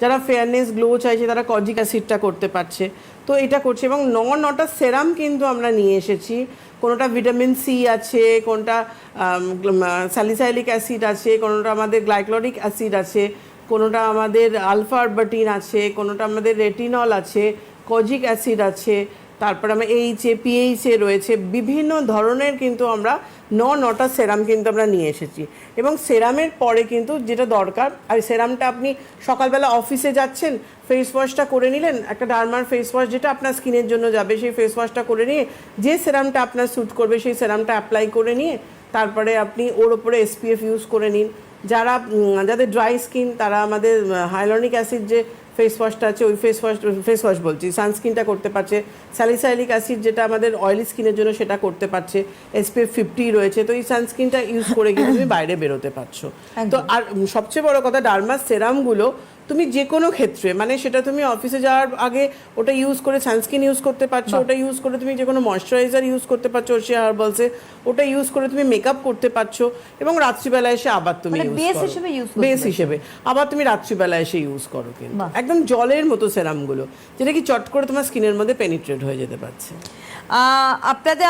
যারা fairness glow চাইছে তারা কজিক অ্যাসিডটা করতে পারছে, তো এটা করছে। এবং নটা সেরাম কিন্তু আমরা নিয়ে এসেছি, কোনোটা ভিটামিন সি আছে, কোনটা স্যালিসাইলিক অ্যাসিড আছে, কোনোটা আমাদের গ্লাইক্লোরিক অ্যাসিড আছে, কোনোটা আমাদের আলফা আরবাটিন আছে, কোনোটা আমাদের রেটিনল আছে, কজিক অ্যাসিড আছে, তারপর আমরা পিএইচে রয়েছে, বিভিন্ন ধরনের কিন্তু আমরা নটা সেরাম কিন্তু আমরা নিয়ে এসেছি। এবং সেরামের পরে কিন্তু যেটা দরকার, আর সেরামটা আপনি সকালবেলা অফিসে যাচ্ছেন, ফেস ওয়াশটা করে নিলেন, একটা ডার্মার ফেস ওয়াশ যেটা আপনার স্কিনের জন্য যাবে, সেই ফেস ওয়াশটা করে নিয়ে যে সেরামটা আপনার স্যুট করবে সেই সেরামটা অ্যাপ্লাই করে নিয়ে তারপরে আপনি ওর ওপরে এসপিএফ ইউজ করে নিন। যাদের ড্রাই স্কিন তারা আমাদের হাইলোনিক অ্যাসিড যে ফেস ওয়াশটা আছে, ওই ফেস ওয়াশ বলছি, সানস্ক্রিনটা করতে পারছে। স্যালিসাইলিক অ্যাসিড যেটা আমাদের অয়েলি স্কিনের জন্য সেটা করতে পারছে, SPF 50 রয়েছে, তো এই সানস্ক্রিনটা ইউজ করে কিন্তু তুমি বাইরে বেরোতে পারছো। তো আর সবচেয়ে বড় কথা, ডার্মার সেরামগুলো তুমি যে কোনো ক্ষেত্রে, মানে সেটা তুমি অফিসে যাওয়ার আগে ওটা ইউজ করে সানস্ক্রিন ইউজ করতে পারছো, ওটা ইউজ করে তুমি যে কোনো ময়শ্চারাইজার ইউজ করতে পারছো ওশিয়া হার্বালসে, ওটা ইউজ করে তুমি মেকআপ করতে পারছো, এবং রাত্রিবেলা এসে আবার তুমি বেস হিসেবে আবার তুমি রাত্রিবেলা এসে ইউজ করো। কিন্তু একদম জলের মতো সেরামগুলো, যেটা কি চট করে তোমার স্কিনের মধ্যে পেনিট্রেট হয়ে যেতে পারছে। আপনাদের